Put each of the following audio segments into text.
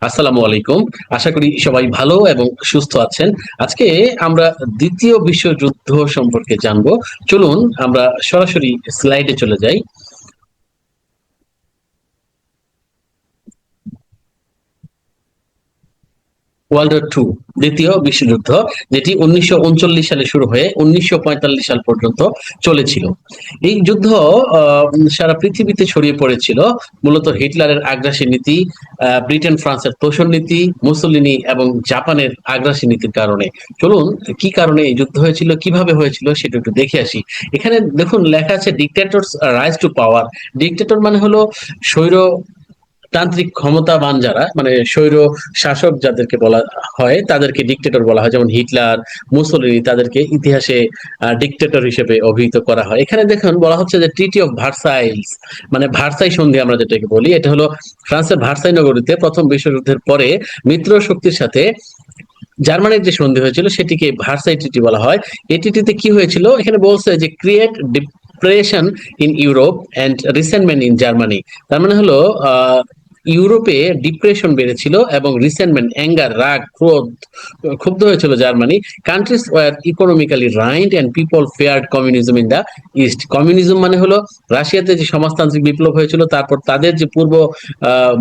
আসসালামু আলাইকুম। আশা করি সবাই ভালো এবং সুস্থ আছেন। আজকে আমরা দ্বিতীয় বিশ্বযুদ্ধ সম্পর্কে জানবো। চলুন আমরা সরাসরি স্লাইডে চলে যাই। ওয়ার্ল্ড ওয়ার টু, দ্বিতীয় বিশ্বযুদ্ধ, যেটি 1939 সালে শুরু হয়ে 1945 সাল পর্যন্ত চলেছিল। এই যুদ্ধ সারা পৃথিবীতে ছড়িয়ে পড়েছিল মূলত হিটলারের আগ্রাসী নীতি, ব্রিটেন ফ্রান্সের তোষণ নীতি, মুসোলিনি এবং জাপানের আগ্রাসী নীতির কারণে। চলুন কি কারণে এই যুদ্ধ হয়েছিল, কিভাবে হয়েছিল সেটা একটু দেখে আসি। এখানে দেখুন লেখা আছে ডিক্টেটরস রাইজ টু পাওয়ার। ডিক্টেটর মানে হলো স্বৈর তান্ত্রিক ক্ষমতাবান যারা, মানে স্বৈর শাসক যাদেরকে বলা হয় তাদেরকে ডিক্টেটর বলা হয়, যেমন হিটলার, মুসোলিনি, তাদেরকে ইতিহাসে ডিক্টেটর হিসেবে অভিহিত করা হয়। এখানে দেখুন বলা হচ্ছে যে ট্রিটি অফ ভার্সাইলস, মানে ভার্সাই সন্ধি আমরা যেটাকে বলি, এটা হলো ফ্রান্সের ভার্সাই নগরীতে প্রথম বিশ্বযুদ্ধের পরে মিত্র শক্তির সাথে জার্মানির যে সন্ধি হয়েছিল সেটিকে ভার্সাই ট্রিটি বলা হয়। এই ট্রিটিতে কি হয়েছিল এখানে বলছে যে create depression in Europe and resentment in Germany. তার মানে হলো ইউরোপে ডিপ্রেশন বেড়েছিল এবং রিসেন্টমেন্ট, অ্যাঙ্গার, রাগ, ক্রোধ, ক্ষুব্ধ হয়েছিল Germany. Countries were economically ruined and people feared communism in the east. Communism মানে হলো রাশিয়াতে যে সমাজতান্ত্রিক বিপ্লব হয়েছিল, তারপর তাদের যে পূর্ব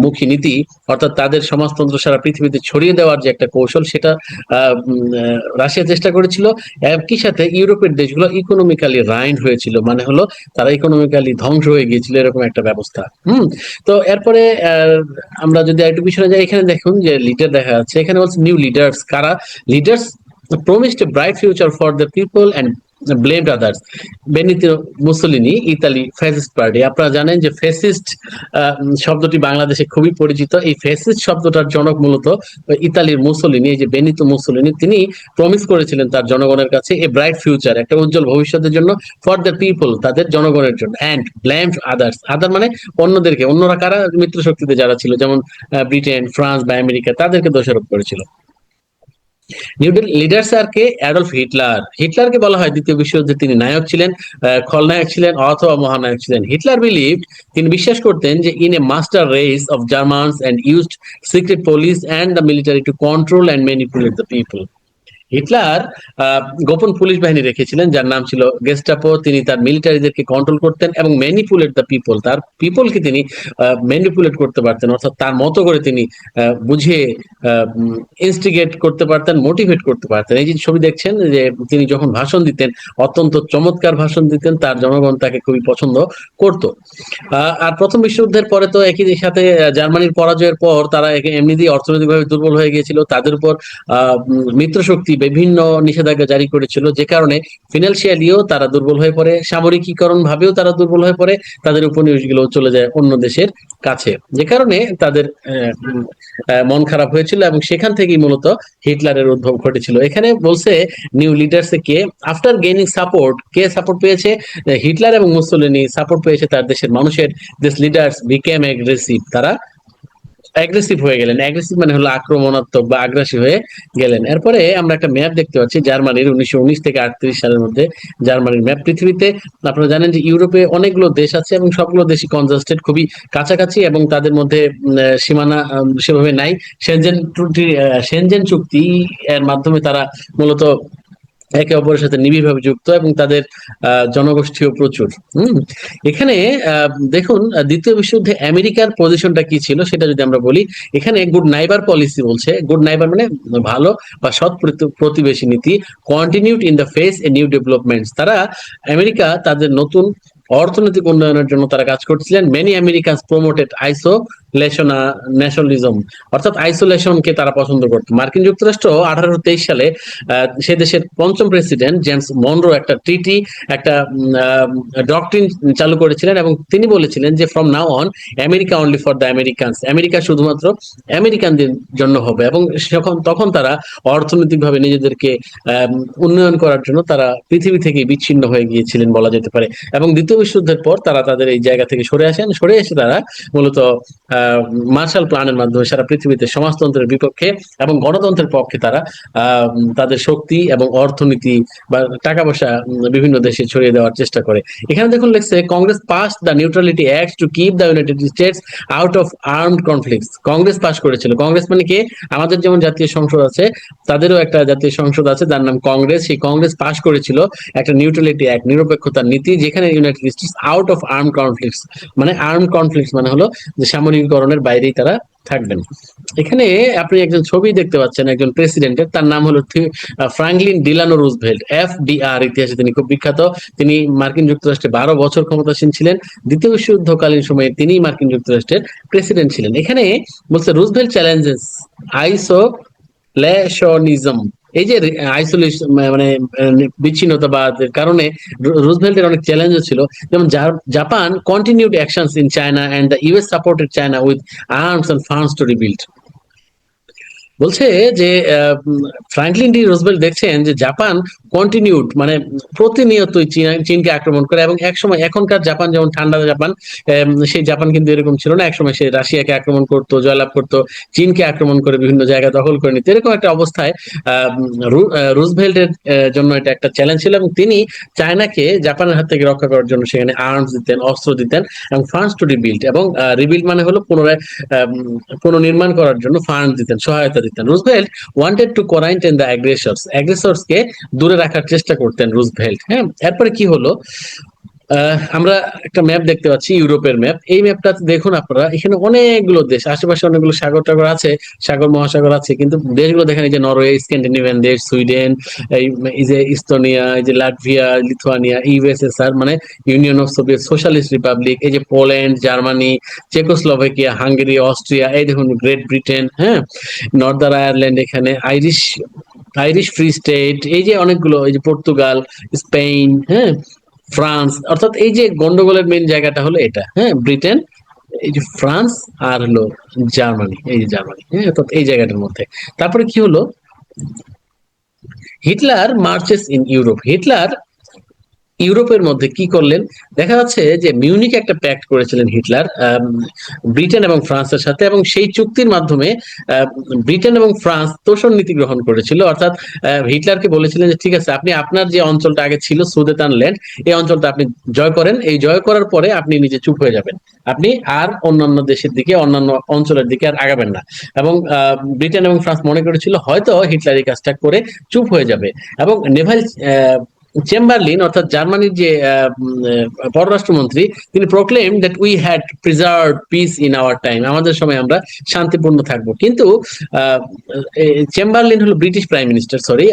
মুখী নীতি, অর্থাৎ তাদের সমাজতন্ত্র সারা পৃথিবীতে ছড়িয়ে দেওয়ার যে একটা কৌশল, সেটা রাশিয়া চেষ্টা করেছিল। একই সাথে ইউরোপের দেশগুলো ইকোনমিক্যালি রাইন্ড হয়েছিল, মানে হলো তারা ইকোনমিক্যালি ধ্বংস হয়ে গিয়েছিল, এরকম একটা ব্যবস্থা। তো এরপরে আমরা যদি একটু পিছনে যাই, এখানে দেখুন যে লিডার দেখা যাচ্ছে। এখানে বলছে নিউ লিডার্স কারা। Leaders promised a bright future for the people and blamed others. Benito Mussolini, Italy fascist party. আপনারা জানেন যে ফ্যাসিস্ট শব্দটি বাংলাদেশে খুবই পরিচিত। এই ফ্যাসিস্ট শব্দটার জনক মূলত ইতালির মুসোলিনি। এই যে বেনিতো মুসোলিনি, তিনি প্রমিস করেছিলেন তার জনগণের কাছে এ ব্রাইট ফিউচার, একটা উজ্জ্বল ভবিষ্যতের জন্য, ফর দ্য পিপল, তাদের জনগণের জন্য, অ্যান্ড ব্লেমড আদার্স। আদার মানে অন্যদেরকে, অন্যরা কারা, মিত্র শক্তিতে যারা ছিল, যেমন ব্রিটেন, ফ্রান্স বা আমেরিকা, তাদেরকে দোষারোপ করেছিল। নিউ লিডার্স আর কে? Adolf Hitler. হিটলারকে বলা হয় দ্বিতীয় বিশ্বযুদ্ধে তিনি নায়ক ছিলেন, খলনায়ক ছিলেন অথবা মহানায়ক ছিলেন। হিটলার বিলিভড, তিনি বিশ্বাস করতেন যে in a master race of জার্মানস and used secret police and the military to control and manipulate the people. Hitler গোপন পুলিশ বাহিনী রেখেছিলেন যার নাম ছিল গেস্টাপো। তিনি তার মিলিটারিদেরকে কন্ট্রোল করতেন এবং ম্যানিপুলেট দ্য পিপল, তার পিপলকে তিনি ম্যানিপুলেট করতে পারতেন, অর্থাৎ তার মতো করে তিনি বুঝিয়ে ইনস্টিগেট করতে পারতেন, মোটিভেট করতে পারতেন। এই যে ছবি দেখছেন যে তিনি যখন ভাষণ দিতেন, অত্যন্ত চমৎকার ভাষণ দিতেন, তার জনগণ তাকে খুবই পছন্দ করত। আর প্রথম বিশ্বযুদ্ধের পরে তো একই সাথে জার্মানির পরাজয়ের পর তারা এমনিতেই অর্থনৈতিকভাবে দুর্বল হয়ে গিয়েছিল। তাদের উপর মিত্র শক্তি বিভিন্ন নিষেধাজ্ঞা জারি করেছিল, যে কারণে ফিনান্সিয়ালিও তারা দুর্বল হয়ে পড়ে, সামরিকীকরণ ভাবেও তারা দুর্বল হয়ে পড়ে, তাদের উপনিবেশগুলো চলে যায় অন্য দেশের কাছে, যে কারণে তাদের মন খারাপ হয়েছিল এবং সেখান থেকেই মূলত হিটলারের উদ্ভব ঘটেছিল। এখানে বলছে নিউ লিডার্স কে আফটার গেইনিং সাপোর্ট, কে সাপোর্ট পেয়েছে? হিটলার এবং মুসোলিনি সাপোর্ট পেয়েছে তার দেশের মানুষের। দিস লিডার্স বিকেম অ্যাগ্রেসিভ, তারা অ্যাগ্রেসিভ হয়ে গেলেন। অ্যাগ্রেসিভ মানে হলো আক্রমণাত্মক বা আগ্রাসী হয়ে গেলেন। এরপরে আমরা একটা ম্যাপ দেখতে পাচ্ছি জার্মানির 1919 থেকে 38 সালের মধ্যে জার্মানির ম্যাপ। পৃথিবীতে আপনারা জানেন যে ইউরোপে অনেকগুলো দেশ আছে এবং সবগুলো দেশই কনজাস্টেড, খুবই কাছাকাছি, এবং তাদের মধ্যে সীমানা সেভাবে নাই। সেনজেন চুক্তি এর মাধ্যমে তারা মূলত একে অপরের সাথে নিবিড়ভাবে যুক্ত এবং তাদের জনগোষ্ঠীও প্রচুর। এখানে দেখুন দ্বিতীয় বিশ্বযুদ্ধে আমেরিকার পজিশনটা কি ছিল সেটা যদি আমরা বলি, এখানে গুড নাইবার পলিসি বলছে। গুড নাইবার মানে ভালো বা সৎ প্রতিবেশী নীতি। Continued in the face a new developments, তারা আমেরিকা তাদের নতুন অর্থনৈতিক উন্নয়নের জন্য তারা কাজ করছিলেন। Many Americans promoted isolation nationalism, অর্থাৎ আইসোলেশনকে তারা পছন্দ করত। মার্কিন যুক্তরাষ্ট্র 1823 সালে সে দেশের পঞ্চম প্রেসিডেন্ট জেমস মনরো একটা ট্রিটি, একটা ডক্ট্রিন চালু করেছিলেন এবং তিনি বলেছিলেন যে from now on America only for the Americans, America শুধুমাত্র আমেরিকানদের জন্য হবে। এবং তখন তারা অর্থনৈতিকভাবে নিজেদেরকে উন্নয়ন করার জন্য তারা পৃথিবী থেকে বিচ্ছিন্ন হয়ে গিয়েছিলেন বলা যেতে পারে। এবং দ্বিতীয় বিশ্বযুদ্ধের পর তারা তাদের এই জায়গা থেকে সরে আসেন, সরে এসে তারা মূলত মার্শাল প্ল্যানের মাধ্যমে সারা পৃথিবীতে সমাজতন্ত্রের বিপক্ষে এবং গণতন্ত্রের পক্ষে তারা তাদের শক্তি এবং অর্থনীতি বা টাকা পয়সা বিভিন্ন দেশে ছড়িয়ে দেওয়ার চেষ্টা করে। এখানে দেখুন লিখছে Congress pass the neutrality act to keep the United states out of armed conflicts. Congress pass করেছিল। কংগ্রেস মানে কি? আমাদের যেমন জাতীয় সংসদ আছে, তাদেরও একটা জাতীয় সংসদ আছে যার নাম কংগ্রেস। সেই কংগ্রেস পাস করেছিল একটা নিউট্রালিটি অ্যাক্ট, নিরপেক্ষতার নীতি, যেখানে United states out of arm conflicts, মানে আর্ম কনফ্লিক্টস মানে হলো যে সামরিকীকরণের বাইরেই তারা থাকবেন। এখানে আপনি একজন ছবি দেখতে পাচ্ছেন একজন প্রেসিডেন্টের, তার নাম হলো ফ্রাঙ্কলিন ডিলানো রুজভেল্ট, FDR। ইতিহাসে তিনি খুব বিখ্যাত। তিনি মার্কিন যুক্তরাষ্ট্রে 12 বছর ক্ষমতাসীন ছিলেন। দ্বিতীয় বিশ্বযুদ্ধকালীন সময়ে তিনি মার্কিন যুক্তরাষ্ট্রের প্রেসিডেন্ট ছিলেন। এখানে বলছে রুজভেল্ট চ্যালেঞ্জেস আইসোলেশনিজম, এই যে আইসোলেশন মানে বিচ্ছিন্নতাবাদের কারণে রুজভেল্টের অনেক চ্যালেঞ্জও ছিল। যেমন Japan continued actions in China and the US supported China with arms and funds to rebuild. বলছে যে ফ্রাঙ্কলিন ডি রুজভেল্ট দেখছেন যে জাপান কন্টিনিউড মানে প্রতিনিয়তই চীনকে আক্রমণ করে, এবং একসময় এখনকার জাপান যেমন ঠান্ডা জাপান, সেই জাপান কিন্তু এরকম ছিল না। একসময় সে রাশিয়াকে আক্রমণ করতো, জয়লাভ করতো, চীনকে আক্রমণ করে বিভিন্ন জায়গা দখল করে নিত। এরকম একটা অবস্থায় রুজভেল্টের জন্য এটা একটা চ্যালেঞ্জ ছিল, এবং তিনি চায়নাকে জাপানের হাত থেকে রক্ষা করার জন্য সেখানে আর্মস দিতেন, অস্ত্র দিতেন, এবং ফান্ডস টু রিবিল্ড, এবং রিবিল্ড মানে হলো পুনরায় পুনর্নির্মাণ করার জন্য ফান্ড দিতেন, সহায়তা দিতেন। Roosevelt wanted to quarantine the aggressors কে দূরে রাখার চেষ্টা করতেন রুজভেল্ট। হ্যাঁ, এরপরে কি হলো, আমরা একটা ম্যাপ দেখতে পাচ্ছি, ইউরোপের ম্যাপ। এই ম্যাপটাতে দেখুন আপনারা, এখানে অনেকগুলো দেশ, আশেপাশে অনেকগুলো সাগর টাগর আছে, সাগর মহাসাগর আছে, কিন্তু দেশগুলো দেখেন এই যে নরওয়ে, স্ক্যান্ডিনেভিয়ান দেশ, সুইডেন, এই যে ইস্তোনিয়া, এই যে লাটভিয়া, লিথুয়ানিয়া, USSR মানে union of Soviet socialist Republic, এই যে Poland, Germany, Czechoslovakia, Hungary, Austria, এই দেখুন গ্রেট ব্রিটেন, হ্যাঁ, নর্দার্ন আয়ারল্যান্ড, এখানে আইরিশ আইরিশ ফ্রি স্টেট, এই যে অনেকগুলো, এই যে পর্তুগাল, স্পেন, হ্যাঁ, ফ্রান্স। অর্থাৎ এই যে গন্ডগোলের মেইন জায়গাটা হলো এটা, হ্যাঁ, ব্রিটেন, এই যে ফ্রান্স, আর হলো জার্মানি, এই যে জার্মানি, হ্যাঁ, অর্থাৎ এই জায়গাটার মধ্যে। তারপরে কি হলো, Hitler marches in Europe. Hitler ইউরোপের মধ্যে কি করলেন, দেখা যাচ্ছে যে মিউনিক একটা প্যাক্ট করেছিলেন হিটলার ব্রিটেন এবং ফ্রান্সের সাথে, এবং সেই চুক্তির মাধ্যমে ব্রিটেন এবং ফ্রান্স তোষণ নীতি গ্রহণ করেছিল। অর্থাৎ হিটলারকে বলেছিলেন যে ঠিক আছে, আপনি আপনার যে অঞ্চলটা আগে ছিল সুদেটানল্যান্ড, এই অঞ্চলটা আপনি জয় করেন, এই জয় করার পরে আপনি নিজে চুপ হয়ে যাবেন, আপনি আর অন্যান্য দেশের দিকে, অন্যান্য অঞ্চলের দিকে আর আগাবেন না। এবং ব্রিটেন এবং ফ্রান্স মনে করেছিল হয়তো হিটলার এই কাজটা করে চুপ হয়ে যাবে, এবং নেভাল চেম্বারলিন অর্থাৎ জার্মানির যে পররাষ্ট্রমন্ত্রী, তিনি proclaim that we had preserve piece in our time, আমাদের সময় আমরা শান্তিপূর্ণ থাকবো। কিন্তু চেম্বারলিন হলো British prime minister, sorry,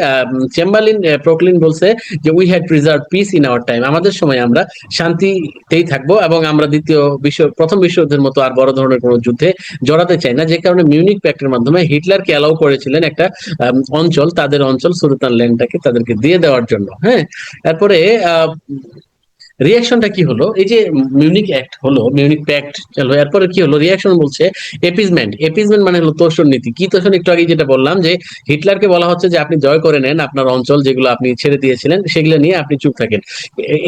Chamberlin proclaim বলছে যে we had preserve piece in our time, আমাদের সময় আমরা শান্তিতেই থাকবো, এবং আমরা প্রথম বিশ্বযুদ্ধের মতো আর বড় ধরনের কোনো যুদ্ধে জড়াতে চাই না। যে কারণে মিউনিক প্যাক্টের মাধ্যমে হিটলারকে অ্যালাউ করেছিলেন একটা অঞ্চল, তাদের অঞ্চল সুদেটানল্যান্ডটাকে তাদেরকে দিয়ে দেওয়ার জন্য। হ্যাঁ, তারপরে রিয়াকশনটা কি হলো, এই যে মিউনিক অ্যাক্ট হলো, মিউনিক প্যাক্ট হলো, এরপরে কি হলো, রিয়াকশন বলছে এপিজমেন্ট। এপিজমেন্ট মানে হলো তোষণ নীতি। কি তোষণ? একটু আগে যেটা বললাম যে হিটলারকে বলা হচ্ছে যে আপনি জয় করে নেন আপনার অঞ্চল যেগুলো আপনি ছেড়ে দিয়েছিলেন, সেগুলো নিয়ে আপনি চুপ থাকেন।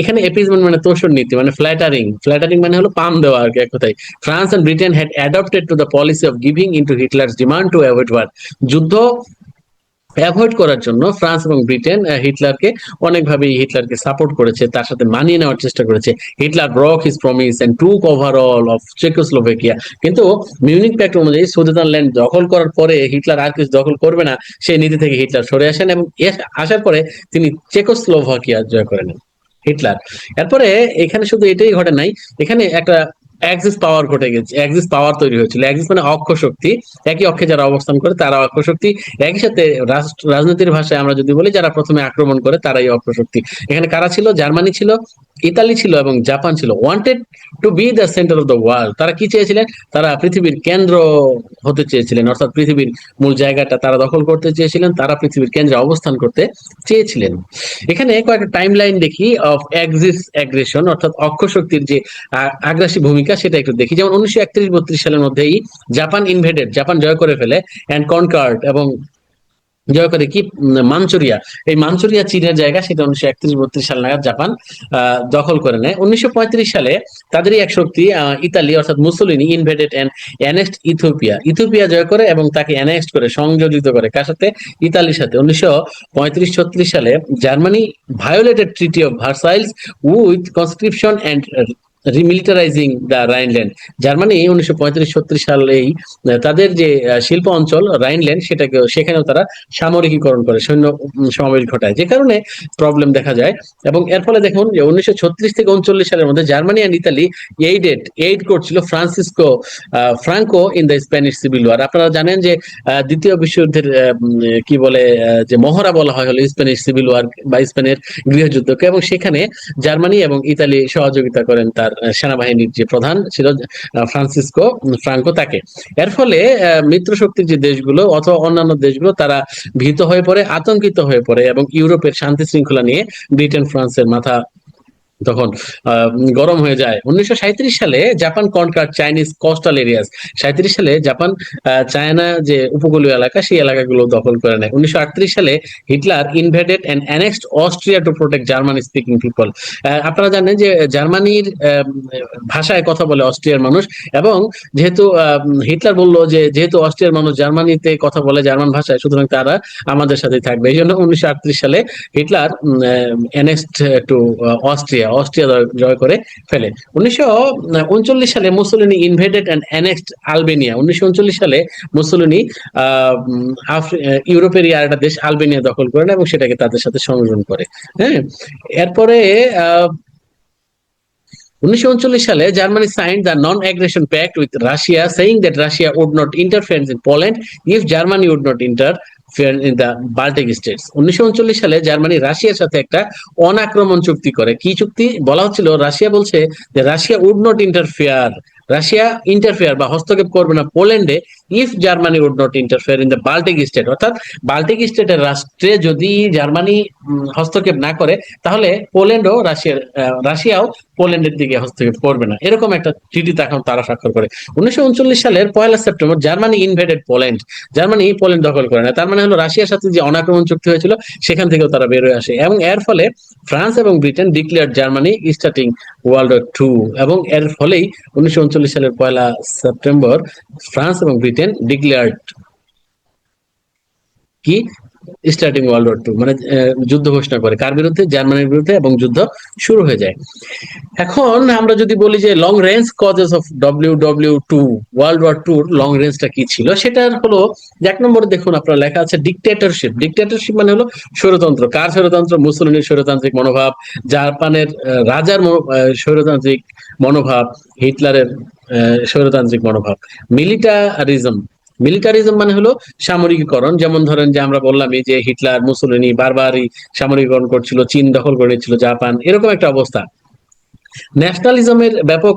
এখানে এপিজমেন্ট মানে তোষণ নীতি, মানে ফ্ল্যাটারিং। ফ্ল্যাটারিং মানে হলো পাম দেওয়া আর কি, এক কথায়। France and Britain had adopted to the policy of giving into Hitler's demand to avoid war. যুদ্ধ অ্যাভয়েড করার জন্য ফ্রান্স এবং ব্রিটেন হিটলারকে অনেকভাবে হিটলারকে সাপোর্ট করেছে, তার সাথে মানিয়ে নেওয়ার চেষ্টা করেছে। Hitler broke his promise and took over all of Czechoslovakia. কিন্তু মিউনিক প্যাক্ট অনুযায়ী সুদেটানল্যান্ড দখল করার পরে হিটলার আর কিছু দখল করবে না, সেই নীতি থেকে হিটলার সরে আসেন, এবং আসার পরে তিনি চেকোস্লোভাকিয়া জয় করে নেন হিটলার। এরপরে এখানে শুধু এটাই ঘটে নাই, এখানে একটা অ্যাক্সিস পাওয়ার ঘটে গেছে, অ্যাক্সিস পাওয়ার তৈরি হয়েছিল। অ্যাক্সিস মানে অক্ষ শক্তি, একই অক্ষে যারা অবস্থান করে তারা অক্ষ শক্তি। একই সাথে রাজনীতির ভাষায় আমরা যদি বলি যারা প্রথমে আক্রমণ করে তারাই অক্ষ শক্তি। এখানে কারা ছিল? জার্মানি ছিল, ইতালি ছিল, এবং জাপান ছিল। Wanted to B the centre of the world. তারা কি চেয়েছিলেন? তারা পৃথিবীর কেন্দ্র হতে চেয়েছিলেন, অর্থাৎ পৃথিবীর মূল জায়গাটা তারা দখল করতে চেয়েছিলেন, তারা পৃথিবীর কেন্দ্রে অবস্থান করতে চেয়েছিলেন। এখানে কয়েকটা টাইম লাইন দেখি অফ অ্যাক্সিস অ্যাগ্রেশন, অর্থাৎ অক্ষ শক্তির যে আগ্রাসী ভূমিকা সেটা একটু দেখি। যেমন 1931-32 সালের মধ্যেই জাপান ইনভেডেড, জাপান জয় করে ফেলে, অ্যান্ড কনকার্ড, এবং জয় করে কি মাঞ্চুরিয়া। এই মাঞ্চুরিয়া চীনের জায়গা, সেটা 1931-32 সাল নাগাদ জাপান দখল করে নেয়। 1935 সালে তাদেরই এক শক্তি ইতালি অর্থাৎ Mussolini invaded and annexed Ethiopia, Ethiopia জয় করে এবং তাকে অ্যানেক্সড করে, সংযোজিত করে কার সাথে? ইতালির সাথে। 1935-36 সালে Germany violated treaty of Versailles with conscription and remilitarising the Rhineland. Germany 1935-36 সালেই তাদের যে শিল্প অঞ্চল রাইনল্যান্ড, সেটাকে সেখানেও তারা সামরিকীকরণ করে, সৈন্য সমাবেশ ঘটায়, যে কারণে প্রবলেম দেখা যায়। এবং এর ফলে দেখুন যে 1936 থেকে 39 সালের মধ্যে জার্মানি এন্ড ইতালি এইড করছিল Francisco Franco in the Spanish civil war. আপনারা জানেন যে দ্বিতীয় বিশ্বযুদ্ধের কি বলে যে মহড়া বলা হয় হলো স্প্যানিশ সিভিল ওয়ার বা স্পেনের গৃহযুদ্ধকে, এবং সেখানে জার্মানি এবং ইতালি সহযোগিতা করেন তার সেনাবাহিনীর যে প্রধান ছিল ফ্রান্সিসকো ফ্রাঙ্কো তাকে। এর ফলে মিত্র শক্তির যে দেশগুলো অথবা অন্যান্য দেশগুলো তারা ভীত হয়ে পড়ে, আতঙ্কিত হয়ে পড়ে, এবং ইউরোপের শান্তি শৃঙ্খলা নিয়ে ব্রিটেন ফ্রান্সের মাথা তখন গরম হয়ে যায়। 1937 সালে জাপান কনকার চাইনিজ কোস্টাল এরিয়াস। 37 সালে জাপান চায়না যে উপকূলীয় এলাকা, সেই এলাকাগুলো দখল করে নেয়। 1938 সালে Hitler invaded and annexed Austria to protect German speaking people. আপনারা জানেন যে জার্মানির ভাষায় কথা বলে অস্ট্রিয়ার মানুষ, এবং যেহেতু হিটলার বলল যে যেহেতু অস্ট্রিয়ার মানুষ জার্মানিতে কথা বলে জার্মান ভাষায়, সুতরাং তারা আমাদের সাথেই থাকবে। এই জন্য 1938 সালে হিটলার অ্যানেক্সড টু অস্ট্রিয়া জয় করে ফেলে। 1939 সালে Mussolini invaded and annexed Albania. 1939 সালে মুসোলিনি ইউরোপের আর একটা দেশ আলবেনিয়া দখল করেন এবং সেটাকে তাদের সাথে সংযোজন করে। হ্যাঁ, এরপরে 1939 সালে Germany signed the non aggression pact with Russia, saying that Russia would not interfere in Poland if Germany would not interfere in the Baltic states. 1939 সালে জার্মানি রাশিয়ার সাথে একটা অনাক্রমণ চুক্তি করে। কি চুক্তি বলা হচ্ছিল? রাশিয়া বলছে যে Russia would not interfere, Russia interfere বা হস্তক্ষেপ করবে না পোল্যান্ডে, if Germany would not interfere in the Baltic state, অর্থাৎ বাল্টিক স্টেটের রাষ্ট্রে যদি জার্মানি হস্তক্ষেপ না করে, তাহলে পোল্যান্ডও রাশিয়াও পোল্যান্ডের দিকে হস্তক্ষেপ করবে না। এরকম একটা ট্রিটি তখন তারা স্বাক্ষর করে। 1939 সালের 1 September Germany invaded Poland. Germany Poland দখল করে না। তার মানে হলো রাশিয়ার সাথে যে অনাক্রমণ চুক্তি হয়েছিল সেখান থেকেও তারা বের হয়ে আসে, এবং এর ফলে ফ্রান্স এবং Britain declare Germany starting world war two. এবং এর ফলেই 1939 সালের 1 সেপ্টেম্বর ফ্রান্স এবং ব্রিটেন ডিক্লেয়ার্ড কি স্টার্টিং ওয়ার্ল্ড ওয়ার টু, মানে যুদ্ধ ঘোষণা করে কার বিরুদ্ধে? জার্মানির বিরুদ্ধে, এবং যুদ্ধ শুরু হয়ে যায়। এখন আমরা যদি বলি যে long range causes of WW2 World War টুর লং রেঞ্জটা কি ছিল, সেটা হলো যে 1 নম্বরে দেখুন আপনার লেখা আছে ডিক্টেটরশিপ। ডিক্টেটরশিপ মানে হলো স্বৈরতন্ত্র। কার স্বৈরতন্ত্র? মুসোলিনির স্বৈরতান্ত্রিক মনোভাব, জাপানের রাজার স্বৈরতান্ত্রিক মনোভাব, হিটলারের স্বৈরতান্ত্রিক মনোভাব। মিলিটারিজম। মিলিটারিজম মানে হলো সামরিকীকরণ। যেমন ধরেন যে আমরা বললামই যে হিটলার মুসোলিনি বারবারই সামরিকীকরণ করছিল, চীন দখল করে নিচ্ছিল, জাপান, এরকম একটা অবস্থা। ন্যাশনালিজমের ব্যাপক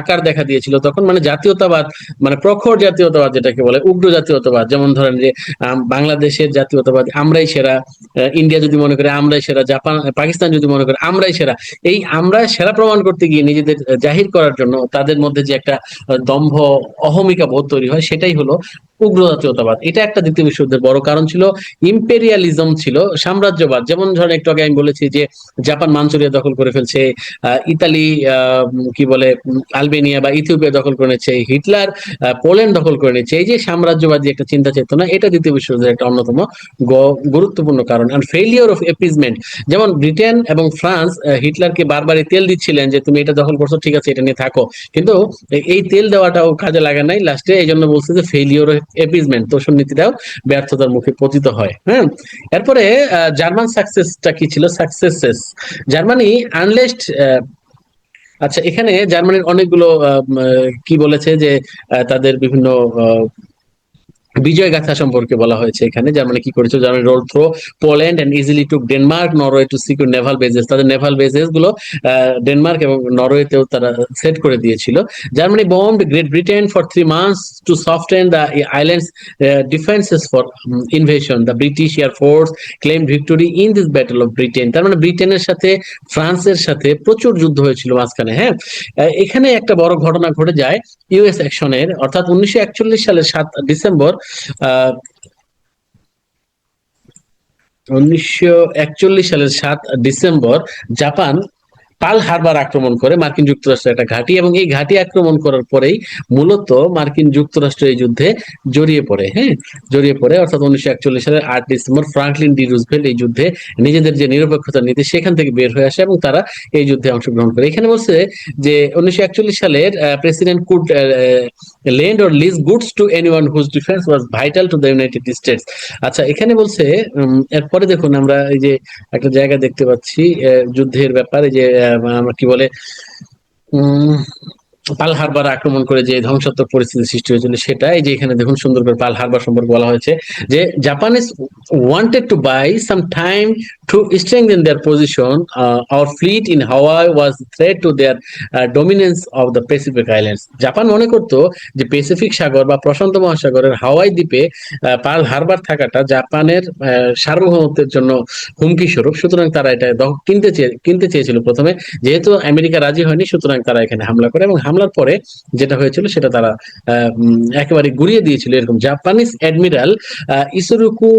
আকার দেখা দিয়েছিল তখন, মানে জাতীয়তাবাদ, মানে প্রখর জাতীয়তাবাদ যেটাকে বলে, উগ্র জাতীয়তাবাদ। যেমন ধরেন যে বাংলাদেশের জাতীয়তাবাদ আমরাই সেরা, ইন্ডিয়া যদি মনে করে আমরাই সেরা, জাপান পাকিস্তান যদি মনে করে আমরাই সেরা, এই আমরা সেরা প্রমাণ করতে গিয়ে নিজেদের জাহির করার জন্য তাদের মধ্যে যে একটা দম্ভ অহমিকা বোধ তৈরি হয়, সেটাই হলো উগ্র জাতীয়তাবাদ। এটা একটা দ্বিতীয় বিশ্বযুদ্ধের বড় কারণ ছিল। ইম্পেরিয়ালিজম ছিল, সাম্রাজ্যবাদ। যেমন ধরেন একটু আগে আমি বলেছি যে জাপান মাঞ্চুরিয়া দখল করে ফেলছে, ইতালি কি বলে আলবেনিয়া বা ইথিওপিয়া দখল করে নিচ্ছে, হিটলার পোল্যান্ড দখল করে নিচ্ছে। এই যে সাম্রাজ্যবাদী একটা চিন্তা চেতনা, এটা দ্বিতীয় বিশ্বযুদ্ধের একটা অন্যতম গুরুত্বপূর্ণ কারণ। আর ফেইলিওর অফ এপিজমেন্ট, যেমন ব্রিটেন এবং ফ্রান্স হিটলারকে বারবারই তেল দিচ্ছিলেন যে তুমি এটা দখল করছো, ঠিক আছে এটা নিয়ে থাকো, কিন্তু এই তেল দেওয়াটাও কাজে লাগা নাই লাস্টে। এই জন্য বলছে যে ফেইলিওর অফ এপিজমেন্ট, তোষণ নীতিটাও ব্যর্থতার মুখে পতিত হয়। হ্যাঁ, এরপরে জার্মান সাকসেসটা কি ছিল? Successes Germany unleashed. আচ্ছা, এখানে জার্মানির অনেকগুলো কি বলেছে যে তাদের বিভিন্ন বিজয় গাথা সম্পর্কে বলা হয়েছে এখানে। জার্মানি কি করেছিল? Germany roll through Poland and easily took Denmark Norway to secure naval bases. তাদের নেভাল বেজেস গুলো ডেনমার্ক এবং নরওয়েতেও তারা সেট করে দিয়েছিল। Germany bombed Great Britain for 3 months to soften the islands defences for invasion. The British Air Force claim victory in this battle of Britain. তার মানে ব্রিটেনের সাথে ফ্রান্সের সাথে প্রচুর যুদ্ধ হয়েছিল মাঝখানে। হ্যাঁ, এখানে একটা বড় ঘটনা ঘটে যায় ইউএস অ্যাকশনের, অর্থাৎ 1941 সালের 7 ডিসেম্বর 1941 সালের 7 ডিসেম্বর জাপান পার্ল হারবার আক্রমণ করে মার্কিন যুক্তরাষ্ট্রের একটা ঘাঁটি, এবং এই ঘাঁটি আক্রমণ করার পরেই মূলত মার্কিন যুক্তরাষ্ট্র এই যুদ্ধে জড়িয়ে পড়ে। হ্যাঁ, জড়িয়ে পড়ে, অর্থাৎ 1941 সালের 8 ডিসেম্বর ফ্রাঙ্কলিন ডি রুজভেল্ট এই যুদ্ধে নিজেদের যে নিরপেক্ষতার নীতি সেখান থেকে বের হয়ে আসে এবং তারা এই যুদ্ধে অংশগ্রহণ করে। এখানে বলছে যে 1941 সালের president could lend or lease goods to anyone whose defence was vital to the United States. আচ্ছা, এখানে বলছে এরপরে দেখুন আমরা এই যে একটা জায়গা দেখতে পাচ্ছি যুদ্ধের ব্যাপারে, যে আমরা কি বলে পার্ল হারবার আক্রমণ করে যে ধ্বংসাত্মক পরিস্থিতি সৃষ্টি হয়েছিল সেটা। এই যে এখানে দেখুন সুন্দর করে পার্ল হারবার সম্পর্কে বলা হয়েছে যে Japanese wanted to buy some time to strengthen their position, our fleet in Hawaii was threat to their dominance of the Pacific islands. Japan মনে করতো যে প্যাসিফিক সাগর বা প্রশান্ত মহাসাগরের হাওয়াই দ্বীপে পার্ল হারবার থাকাটা জাপানের সার্বভৌমত্বের জন্য হুমকি স্বরূপ, সুতরাং তারা এটা কিনতে চেয়েছিল প্রথমে। যেহেতু আমেরিকা রাজি হয়নি, সুতরাং তারা এখানে হামলা করে, এবং হামলার পরে যেটা হয়েছিল সেটা তারা একেবারে গুড়িয়ে দিয়েছিল। এরকম Japanese admiral Isoroku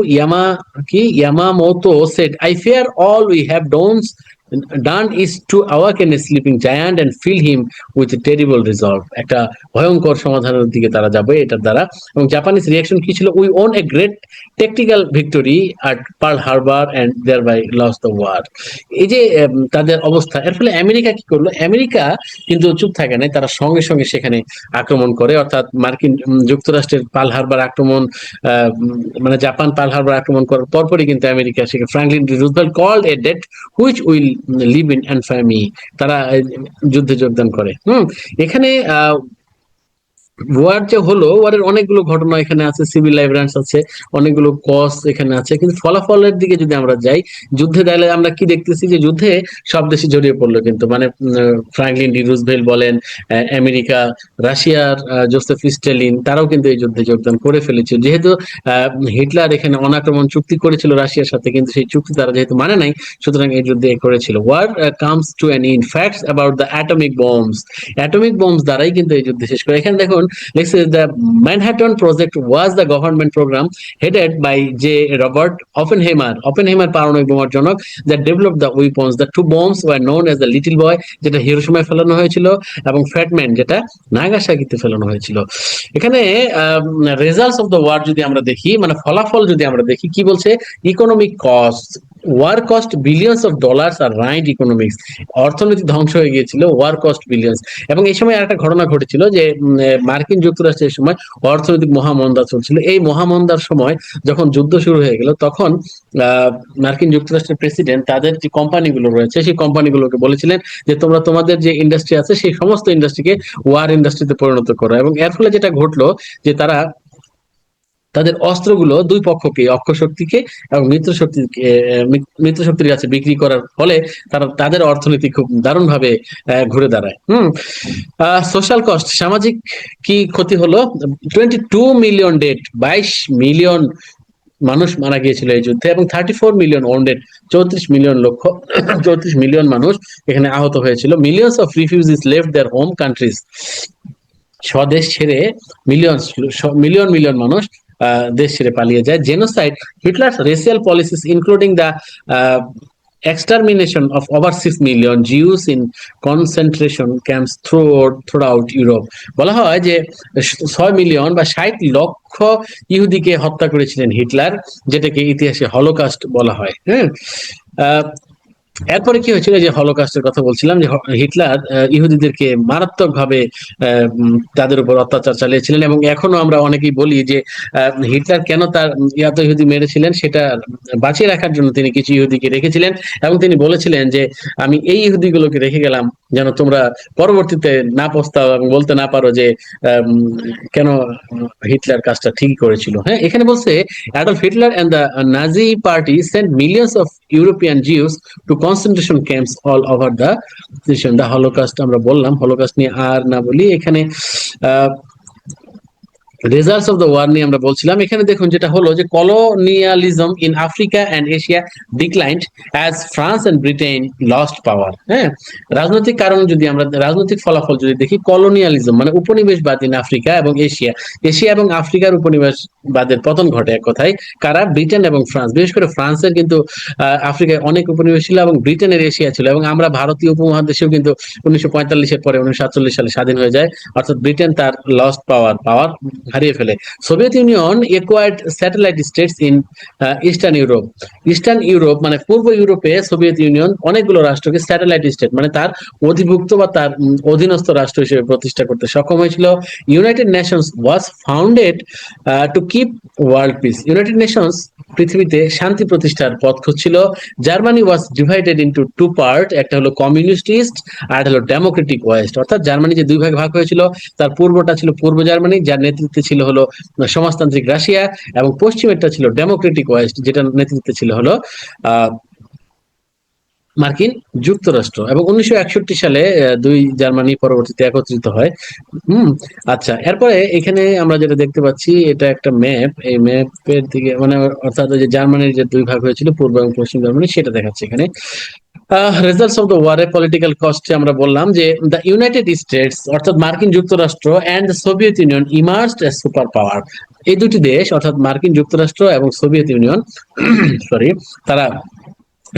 Yamamoto said, I fear all we have done is to awaken a sleeping giant and fill him with a terrible resolve. একটা ভয়ঙ্কর সমাধানের দিকে তারা যাবে এটার দ্বারা। এবং জাপানিজ রিয়াকশন কি ছিল? We won a great tactical victory at Pearl Harbor and thereby lost the war. এই যে তাদের অবস্থা, এর ফলে আমেরিকা কি করলো? আমেরিকা কিন্তু চুপ থাকে নাই, তারা সঙ্গে সঙ্গে সেখানে আক্রমণ করে, অর্থাৎ মার্কিন যুক্তরাষ্ট্রের পার্ল হারবার আক্রমণ, মানে জাপান পার্ল হারবার আক্রমণ করার পরপরই কিন্তু আমেরিকা সেখানে Franklin D Roosevelt called a date which will live in infamy, তারা যুদ্ধে যোগদান করে। এখানে ওয়ার যে হলো, ওয়ারের অনেকগুলো ঘটনা এখানে আছে, সিভিল লাইব্রেন্স আছে, অনেকগুলো কজ এখানে আছে, কিন্তু ফলাফলের দিকে যদি আমরা যাই, যুদ্ধে তাহলে আমরা কি দেখতেছি যে যুদ্ধে সব দেশে জড়িয়ে পড়লো কিন্তু, মানে ফ্রাঙ্কলিন ডি রুজভেল্ট বলেন, আমেরিকা, রাশিয়ার জোসেফ স্ট্যালিন, তারাও কিন্তু এই যুদ্ধে যোগদান করে ফেলেছিল। যেহেতু হিটলার এখানে অনাক্রমণ চুক্তি করেছিল রাশিয়ার সাথে, কিন্তু সেই চুক্তি তারা যেহেতু মানে নাই, সুতরাং এই যুদ্ধে করেছিল। War comes to an end, facts about the atomic bombs, atomic bombs দ্বারাই কিন্তু এই যুদ্ধ শেষ করে। এখানে দেখুন লেখছে, the Manhattan Project was the government program headed by J. Robert Oppenheimer, পারমাণবিক বোমার জনক, that developed the weapons. The two bombs were known as the Little Boy, যেটা হিরোশিমায় ফেলানো হয়েছিল, এবং Fat Man, যেটা নাগাসাকিতে ফেলানো হয়েছিল। এখানে রেজাল্টস অফ দ্য ওয়ার যদি আমরা দেখি, মানে ফলাফল যদি আমরা দেখি, কি বলছে? Economic cost, war cost billions of dollars আর রাইট ইকোনমিক্স, অর্থনীতি ধ্বংস হয়ে গিয়েছিল, ওয়ার কস্ট বিলিয়ন্স। এবং এই সময় একটা ঘটনা ঘটেছিল যে মার্কিন যুক্তরাষ্ট্রের সময় অর্থনৈতিক মহামন্দা চলছিল। এই মহামন্দার সময় যখন যুদ্ধ শুরু হয়ে গেল, তখন মার্কিন যুক্তরাষ্ট্রের প্রেসিডেন্ট তাদের যে কোম্পানিগুলো রয়েছে সেই কোম্পানিগুলোকে বলেছিলেন যে তোমরা তোমাদের যে ইন্ডাস্ট্রি আছে সেই সমস্ত ইন্ডাস্ট্রিকে ওয়ার ইন্ডাস্ট্রিতে পরিণত করো। এবং এর ফলে যেটা ঘটলো যে তারা তাদের অস্ত্রগুলো দুই পক্ষকে, অক্ষশক্তিকে এবং মিত্রশক্তির কাছে বিক্রি করার ফলে তারা তাদের অর্থনীতি খুব দারুণভাবে ঘুরে দাঁড়ায়। সোশ্যাল কস্ট, সামাজিক কি ক্ষতি হলো? 22 মিলিয়ন ডেড, 22 মিলিয়ন মানুষ মারা গিয়েছিল এই যুদ্ধে, এবং 34 মিলিয়ন ওন্ডেড, 34 মিলিয়ন মানুষ এখানে আহত হয়েছিল। Millions of refugees left their home countries, স্বদেশ ছেড়ে মিলিয়ন মিলিয়ন মানুষ দেশ ছেড়ে পালিয়ে যায়। Genocide, Hitler's racial policies including the extermination of over 6 million Jews in concentration camps throughout Europe. বলা হয় যে 6 মিলিয়ন বা 60 লক্ষ ইহুদিকে হত্যা করেছিলেন হিটলার, যেটাকে ইতিহাসে হলোকাস্ট বলা হয়। এরপরে কি হয়েছিল? যে হলোকাস্টের কথা বলছিলাম, যে হিটলার ইহুদিদেরকে মারাত্মকভাবে তাদের উপর অত্যাচার চালিয়েছিলেন, এবং এখনো আমরা অনেকেই বলি যে হিটলার কেন তার এত ইহুদি মেরেছিলেন সেটা বাঁচিয়ে রাখার জন্য তিনি কিছু ইহুদিকে রেখেছিলেন, এবং তিনি বলেছিলেন যে আমি এই ইহুদিগুলোকে রেখে গেলাম যেন তোমরা পরবর্তীতে না পস্তাও এবং বলতে না পারো যে কেন হিটলার কাজটা ঠিক করেছিল। হ্যাঁ, এখানে বলছে Adolf Hitler and the Nazi party sent millions of European Jews to concentration camps all over the nation. The Holocaust আমরা বললাম, হলোকাস্ট নিয়ে আর না বলি। এখানে রেজাল্টস অফ দ্য ওয়ার নিয়ে আমরা বলছিলাম। এখানে দেখুন যেটা হলো যে colonialism in Africa and Asia declined as France and Britain lost power. হ্যাঁ, রাজনৈতিক কারণ যদি আমরা রাজনৈতিক ফলাফল যদি দেখি, কলোনিয়ালিজম মানে উপনিবেশবাদ ইন আফ্রিকা এবং এশিয়া, এশিয়া এবং আফ্রিকার উপনিবেশবাদের পতন ঘটে এক কথায়। কারা? ব্রিটেন এবং ফ্রান্স। বিশেষ করে ফ্রান্সের কিন্তু আফ্রিকায় অনেক উপনিবেশ ছিল এবং ব্রিটেনের এশিয়া ছিল, এবং আমরা ভারতীয় উপমহাদেশেও কিন্তু 1945-এর পরে 1947 সালে স্বাধীন হয়ে যায়। অর্থাৎ ব্রিটেন তার লস্ট পাওয়ার পাওয়ার হারিয়ে ফেলে। Soviet union একুয়ার্ড satellite states in eastern Europe. Eastern Europe মানে পূর্ব ইউরোপে সোভিয়েত ইউনিয়ন অনেকগুলো রাষ্ট্রকে স্যাটেলাইট স্টেট মানে তার অধিভুক্ত বা তার অধীনস্থ রাষ্ট্র হিসেবে প্রতিষ্ঠা করতে সক্ষম হয়েছিল। United Nations was founded to keep world peace. United Nations পৃথিবীতে শান্তি প্রতিষ্ঠার পথ খুঁজছিল। Germany was divided into two part, একটা হলো কমিউনিস্ট ইস্ট আর হলো ডেমোক্রেটিক ওয়েস্ট। অর্থাৎ জার্মানি যে দুই ভাগে ভাগ হয়েছিল, তার পূর্বটা ছিল পূর্ব জার্মানি, যার নেতৃত্বে ছিল হলো সমাজতান্ত্রিক রাশিয়া, এবং পশ্চিমেরটা ছিল ডেমোক্রেটিক ওয়েস্ট, যেটা নেতৃত্বে ছিল হলো আহ মার্কিন যুক্তরাষ্ট্র। এবং 1961 সালে দুই জার্মানি পরবর্তীতে একত্রিত হয়। হুম। আচ্ছা, এরপরে এখানে আমরা যেটা দেখতে পাচ্ছি, এটা একটা ম্যাপ। এই ম্যাপের দিকে মানে অর্থাৎ যে জার্মানির যে দুই ভাগ হয়েছিল পূর্ব এবং পশ্চিম জার্মানি, সেটা দেখাচ্ছে এখানে। রেজাল্টস অফ দ্য ওয়ারে পলিটিক্যাল কস্টে আমরা বললাম যে দ্য ইউনাইটেড স্টেটস অর্থাৎ মার্কিন যুক্তরাষ্ট্র and the Soviet Union emerged as superpower. এই দুটি দেশ অর্থাৎ মার্কিন যুক্তরাষ্ট্র এবং সোভিয়েত ইউনিয়ন সরি, তারা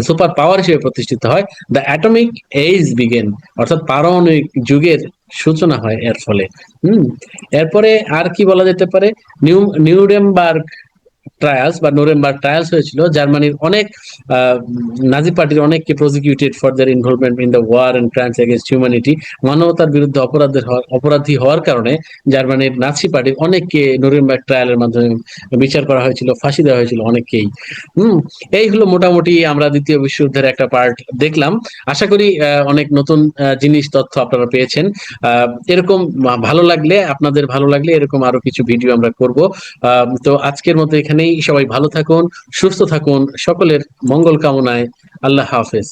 সুপার পাওয়ার হিসেবে প্রতিষ্ঠিত হয়। দ্য অ্যাটমিক এজ বিগেন অর্থাৎ পারমাণবিক যুগের সূচনা হয় এর ফলে। হুম। এরপরে আর কি বলা যেতে পারে? নিউরেমবার্গ ট্রায়ালস বা নুরেমবার্গ ট্রায়ালস হয়েছিল। জার্মানির অনেক নাজি পার্টির অনেককে prosecuted for their involvement in the war and crimes against humanity. মানবতার বিরুদ্ধে অপরাধী হওয়ার কারণে জার্মানির নাৎসি পার্টির অনেককে নুরেমবার্গ ট্রায়ালের মাধ্যমে বিচার করা হয়েছিল, ফাঁসি দেওয়া হয়েছিল অনেককেই। হুম। এই হলো মোটামুটি আমরা দ্বিতীয় বিশ্বযুদ্ধের একটা পার্ট দেখলাম। আশা করি অনেক নতুন জিনিস তথ্য আপনারা পেয়েছেন। এরকম আপনাদের ভালো লাগলে এরকম আরো কিছু ভিডিও আমরা করব। তো আজকের মতো এখানেই। সবাই ভালো থাকুন, সুস্থ থাকুন, সকলের মঙ্গল কামনায়। আল্লাহ হাফেজ।